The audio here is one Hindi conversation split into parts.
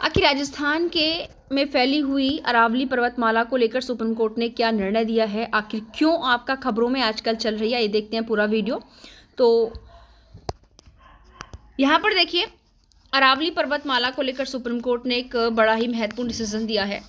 आखिर राजस्थान के में फैली हुई अरावली पर्वतमाला को लेकर सुप्रीम कोर्ट ने क्या निर्णय दिया है, आखिर क्यों आपका खबरों में आजकल चल रही है, ये देखते हैं पूरा वीडियो। तो यहाँ पर देखिए, अरावली पर्वतमाला को लेकर सुप्रीम कोर्ट ने एक बड़ा ही महत्वपूर्ण डिसीजन दिया है।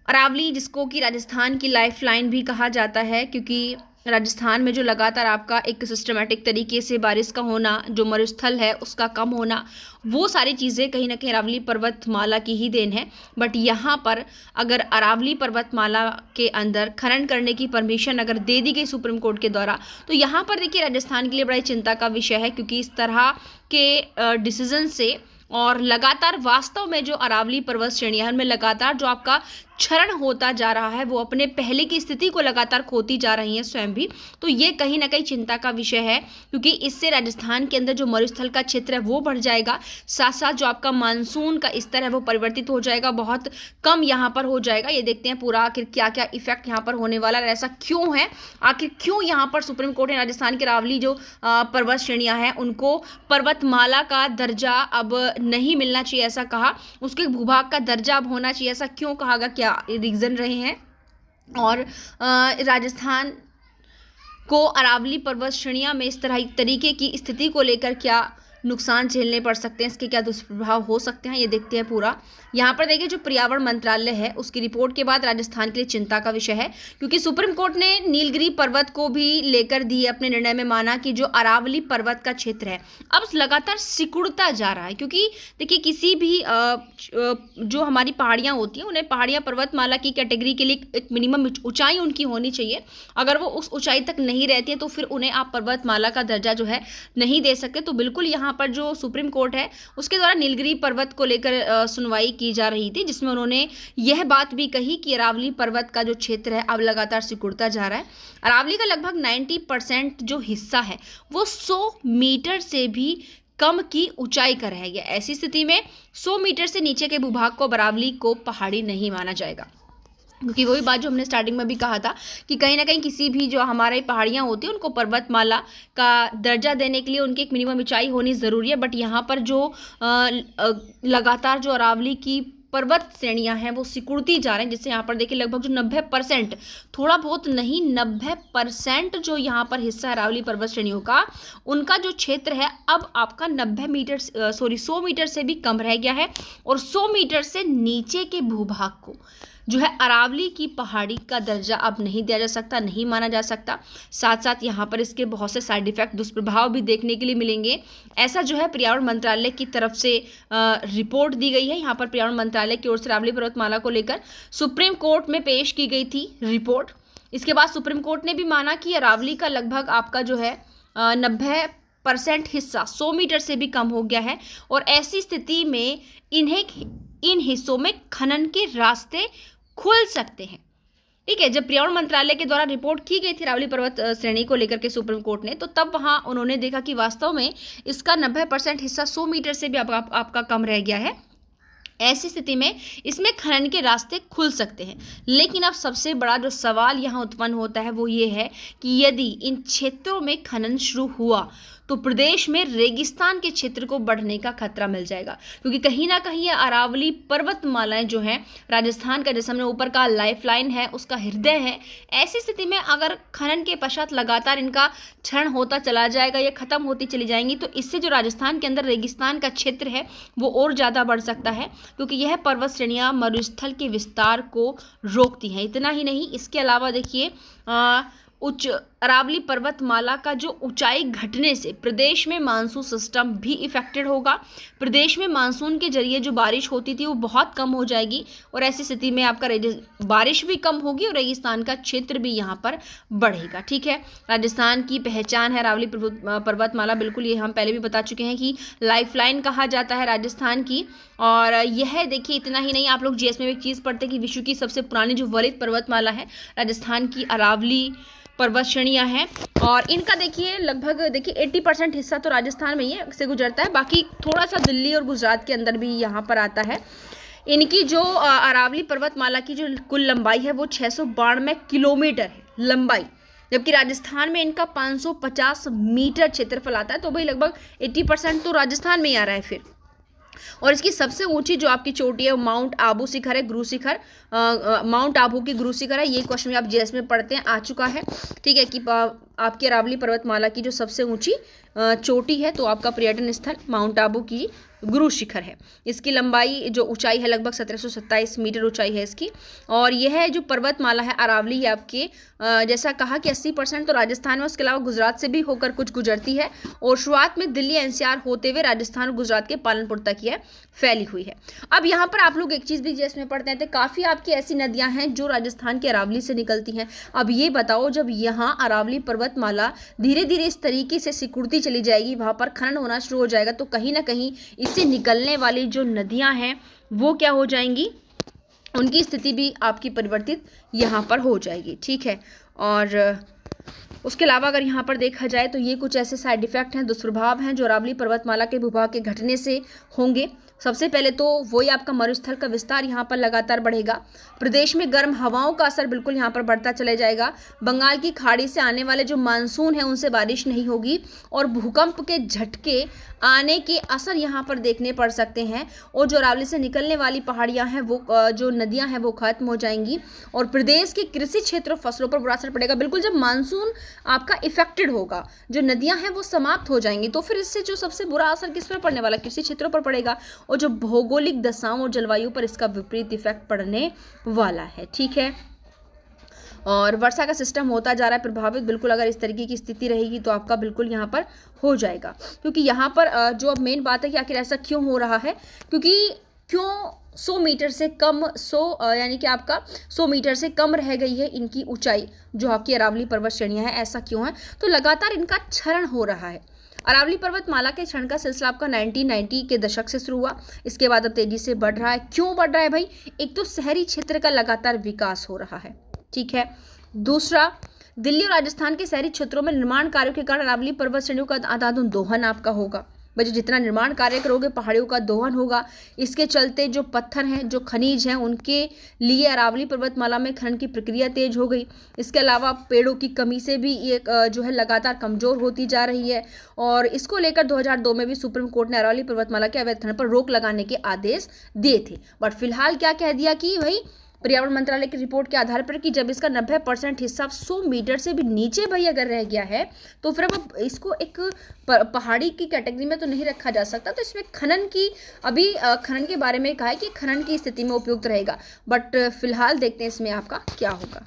अरावली, जिसको कि राजस्थान की लाइफ लाइन भी कहा जाता है, क्योंकि राजस्थान में जो लगातार आपका एक सिस्टमेटिक तरीके से बारिश का होना, जो मरुस्थल है उसका कम होना, वो सारी चीज़ें कहीं ना कहीं अरावली पर्वतमाला की ही देन है। बट यहाँ पर अगर अरावली पर्वतमाला के अंदर खनन करने की परमिशन अगर दे दी गई सुप्रीम कोर्ट के द्वारा, तो यहाँ पर देखिए राजस्थान के लिए बड़ा चिंता का विषय है, क्योंकि इस तरह के डिसीजन से और लगातार वास्तव में जो अरावली पर्वत श्रेणियां हैं उनमें लगातार जो आपका क्षरण होता जा रहा है, वो अपने पहले की स्थिति को लगातार खोती जा रही हैं स्वयं भी। तो ये कहीं ना कहीं चिंता का विषय है, क्योंकि इससे राजस्थान के अंदर जो मरुस्थल का क्षेत्र है वो बढ़ जाएगा, साथ साथ जो आपका मानसून का स्तर है वो परिवर्तित हो जाएगा, बहुत कम यहाँ पर हो जाएगा। ये देखते हैं पूरा आखिर क्या क्या इफेक्ट यहाँ पर होने वाला है, ऐसा क्यों है, आखिर क्यों यहाँ पर सुप्रीम कोर्ट ने राजस्थान की अरावली जो पर्वत श्रेणियाँ हैं उनको पर्वतमाला का दर्जा अब नहीं मिलना चाहिए ऐसा कहा, उसके भूभाग का दर्जा अब होना चाहिए ऐसा क्यों कहा गया, क्या रीजन रहे हैं, और राजस्थान को अरावली पर्वत श्रेणियां में इस तरह तरीके की स्थिति को लेकर क्या नुकसान झेलने पड़ सकते हैं, इसके क्या दुष्प्रभाव हो सकते हैं, ये देखते हैं पूरा। यहाँ पर देखिए, जो पर्यावरण मंत्रालय है उसकी रिपोर्ट के बाद राजस्थान के लिए चिंता का विषय है, क्योंकि सुप्रीम कोर्ट ने नीलगिरी पर्वत को भी लेकर दिए अपने निर्णय में, माना कि जो अरावली पर्वत का क्षेत्र है अब लगातार सिकुड़ता जा रहा है। क्योंकि देखिए, किसी भी जो हमारी पहाड़ियाँ होती हैं उन्हें पहाड़ियाँ पर्वतमाला की कैटेगरी के लिए एक मिनिमम ऊंचाई उनकी होनी चाहिए, अगर वो उस ऊंचाई तक नहीं रहती है तो फिर उन्हें आप पर्वतमाला का दर्जा जो है नहीं दे सकते। तो बिल्कुल यहाँ पर जो सुप्रीम कोर्ट है उसके द्वारा नीलगिरी पर्वत को लेकर सुनवाई की जा रही थी, जिसमें उन्होंने यह बात भी कही कि अरावली पर्वत का जो क्षेत्र है अब लगातार सिकुड़ता जा रहा है। अरावली का लगभग 90% जो हिस्सा है वो 100 मीटर से भी कम की ऊंचाई का रह गया। ऐसी स्थिति में 100 मीटर से नीचे के भूभाग को अरावली को पहाड़ी नहीं माना जाएगा, क्योंकि वही बात जो हमने स्टार्टिंग में भी कहा था कि कहीं ना कहीं किसी भी जो हमारे पहाड़ियाँ होती हैं उनको पर्वतमाला का दर्जा देने के लिए उनकी एक मिनिमम ऊंचाई होनी ज़रूरी है। बट यहाँ पर जो लगातार जो अरावली की पर्वत श्रेणियाँ हैं वो सिकुड़ती जा रहे हैं, जिससे यहाँ पर देखिए लगभग जो 90%, थोड़ा बहुत नहीं 90% जो यहाँ पर हिस्सा है अरावली पर्वत श्रेणियों का, उनका जो क्षेत्र है अब आपका 100 मीटर से भी कम रह गया है, और 100 मीटर से नीचे के भूभाग को जो है अरावली की पहाड़ी का दर्जा अब नहीं दिया जा सकता, नहीं माना जा सकता। साथ साथ यहाँ पर इसके बहुत से साइड इफेक्ट, दुष्प्रभाव भी देखने के लिए मिलेंगे, ऐसा जो है पर्यावरण मंत्रालय की तरफ से रिपोर्ट दी गई है। यहाँ पर पर्यावरण मंत्रालय की ओर से अरावली पर्वतमाला को लेकर सुप्रीम कोर्ट में पेश की गई थी रिपोर्ट। इसके बाद सुप्रीम कोर्ट ने भी माना कि अरावली का लगभग आपका जो है 90% हिस्सा 100 मीटर से भी कम हो गया है, और ऐसी स्थिति में इन हिस्सों में खनन के रास्ते खुल सकते हैं। ठीक है, जब पर्यावरण मंत्रालय के द्वारा रिपोर्ट की गई थी अरावली पर्वत श्रेणी को लेकर के सुप्रीम कोर्ट ने, तो तब वहां उन्होंने देखा कि वास्तव में इसका 90% हिस्सा 100 मीटर से भी आपका कम रह गया है। ऐसी स्थिति में इसमें खनन के रास्ते खुल सकते हैं। लेकिन अब सबसे बड़ा जो सवाल यहाँ उत्पन्न होता है वो ये है कि यदि इन क्षेत्रों में खनन शुरू हुआ तो प्रदेश में रेगिस्तान के क्षेत्र को बढ़ने का खतरा मिल जाएगा, क्योंकि कहीं ना कहीं ये अरावली पर्वतमालाएं जो हैं राजस्थान का, जैसे हमने ऊपर का लाइफ लाइन है उसका हृदय है। ऐसी स्थिति में अगर खनन के पश्चात लगातार इनका क्षरण होता चला जाएगा या खत्म होती चली जाएंगी, तो इससे जो राजस्थान के अंदर रेगिस्तान का क्षेत्र है वो और ज़्यादा बढ़ सकता है, क्योंकि यह पर्वत श्रेणियाँ मरुस्थल के विस्तार को रोकती हैं। इतना ही नहीं, इसके अलावा देखिए उच्च अरावली पर्वतमाला का जो ऊंचाई घटने से प्रदेश में मानसून सिस्टम भी इफेक्टेड होगा। प्रदेश में मानसून के जरिए जो बारिश होती थी वो बहुत कम हो जाएगी, और ऐसी स्थिति में आपका बारिश भी कम होगी और रेगिस्तान का क्षेत्र भी यहाँ पर बढ़ेगा। ठीक है, राजस्थान की पहचान है अरावली पर्वतमाला, बिल्कुल ये हम पहले भी बता चुके हैं कि लाइफ लाइन कहा जाता है राजस्थान की। और यह देखिए, इतना ही नहीं, आप लोग जीएस में भी एक चीज़ पढ़ते हैं कि विश्व की सबसे पुरानी जो वलित पर्वतमाला है राजस्थान की अरावली पर्वत श्रेणियाँ हैं, और इनका देखिए लगभग 80% हिस्सा तो राजस्थान में ही से गुजरता है, बाकी थोड़ा सा दिल्ली और गुजरात के अंदर भी यहाँ पर आता है। इनकी जो अरावली पर्वतमाला की जो कुल लंबाई है वो 692 किलोमीटर है लंबाई, जबकि राजस्थान में इनका 550 मीटर क्षेत्रफल आता है। तो भाई लगभग 80% तो राजस्थान में ही आ रहा है फिर। और इसकी सबसे ऊंची जो आपकी चोटी है वो माउंट आबू शिखर है, गुरु शिखर। माउंट आबू की गुरु शिखर है। ये क्वेश्चन आप जीएस में पढ़ते हैं, आ चुका है। ठीक है कि आपकी अरावली पर्वतमाला की जो सबसे ऊंची चोटी है तो आपका पर्यटन स्थल माउंट आबू की गुरु शिखर है। इसकी लंबाई जो ऊंचाई है लगभग 1727 मीटर ऊंचाई है इसकी। और यह जो पर्वतमाला है अरावली आपके जैसा कहा कि 80% तो राजस्थान में, उसके अलावा गुजरात से भी होकर कुछ गुजरती है और शुरुआत में दिल्ली एनसीआर होते हुए राजस्थान और गुजरात के पालनपुर तक यह फैली हुई है। अब यहाँ पर आप लोग एक चीज़ भी जिसमें पढ़ते हैं, काफ़ी आपकी ऐसी नदियाँ हैं जो राजस्थान के अरावली से निकलती हैं। अब ये बताओ, जब यहाँ अरावली पर्वतमाला धीरे धीरे इस तरीके से सिकुड़ती चली जाएगी, वहाँ पर खनन होना शुरू हो जाएगा, तो कहीं ना कहीं इससे निकलने वाली जो नदियाँ हैं वो क्या हो जाएंगी, उनकी स्थिति भी आपकी परिवर्तित यहाँ पर हो जाएगी। ठीक है। और उसके अलावा अगर यहाँ पर देखा जाए तो ये कुछ ऐसे साइड इफेक्ट हैं, दुष्प्रभाव हैं जो अरावली पर्वतमाला के भूभाग के घटने से होंगे। सबसे पहले तो वही आपका मरुस्थल का विस्तार यहाँ पर लगातार बढ़ेगा। प्रदेश में गर्म हवाओं का असर बिल्कुल यहाँ पर बढ़ता चले जाएगा। बंगाल की खाड़ी से आने वाले जो मानसून है उनसे बारिश नहीं होगी और भूकंप के झटके आने के असर यहाँ पर देखने पड़ सकते हैं। और जो अरावली से निकलने वाली पहाड़ियाँ हैं वो जो नदियाँ हैं वो खत्म हो जाएंगी और प्रदेश के कृषि क्षेत्रों फसलों पर बुरा असर पड़ेगा। बिल्कुल जब मानसून आपका इफेक्टेड होगा, जो नदियाँ हैं वो समाप्त हो जाएंगी, तो फिर इससे जो सबसे बुरा असर किस पर पड़ने वाला, कृषि क्षेत्रों पर पड़ेगा और जो भौगोलिक दशाओं और जलवायु पर इसका विपरीत इफेक्ट पड़ने वाला है। ठीक है। और वर्षा का सिस्टम होता जा रहा है प्रभावित। बिल्कुल अगर इस तरीके की स्थिति रहेगी तो आपका बिल्कुल यहाँ पर हो जाएगा। क्योंकि यहाँ पर जो अब मेन बात है कि आखिर ऐसा क्यों हो रहा है, क्योंकि क्यों 100 मीटर से कम यानी कि आपका 100 मीटर से कम रह गई है इनकी ऊंचाई जो आपकी अरावली पर्वत श्रेणियाँ हैं, ऐसा क्यों है, तो लगातार इनका क्षरण हो रहा है। अरावली पर्वतमाला के क्षरण का सिलसिला आपका 1990 के दशक से शुरू हुआ, इसके बाद अब तेजी से बढ़ रहा है। क्यों बढ़ रहा है भाई, एक तो शहरी क्षेत्र का लगातार विकास हो रहा है। ठीक है। दूसरा, दिल्ली और राजस्थान के शहरी क्षेत्रों में निर्माण कार्यों के कारण अरावली पर्वत श्रेणियों का अंधाधुंध दोहन आपका होगा। भाई जितना निर्माण कार्य करोगे पहाड़ियों का दोहन होगा। इसके चलते जो पत्थर हैं, जो खनिज हैं, उनके लिए अरावली पर्वतमाला में खनन की प्रक्रिया तेज हो गई। इसके अलावा पेड़ों की कमी से भी ये जो है लगातार कमजोर होती जा रही है और इसको लेकर 2002 में भी सुप्रीम कोर्ट ने अरावली पर्वतमाला के अवैध खनन पर रोक लगाने के आदेश दिए थे। बट फिलहाल क्या कह दिया कि भाई पर्यावरण मंत्रालय की रिपोर्ट के आधार पर कि जब इसका 90% हिस्सा 100 मीटर से भी नीचे भाई अगर रह गया है तो फिर अब इसको एक पहाड़ी की कैटेगरी में तो नहीं रखा जा सकता। तो इसमें खनन की अभी खनन के बारे में कहा है कि खनन की स्थिति में उपयुक्त रहेगा। बट फिलहाल देखते हैं इसमें आपका क्या होगा।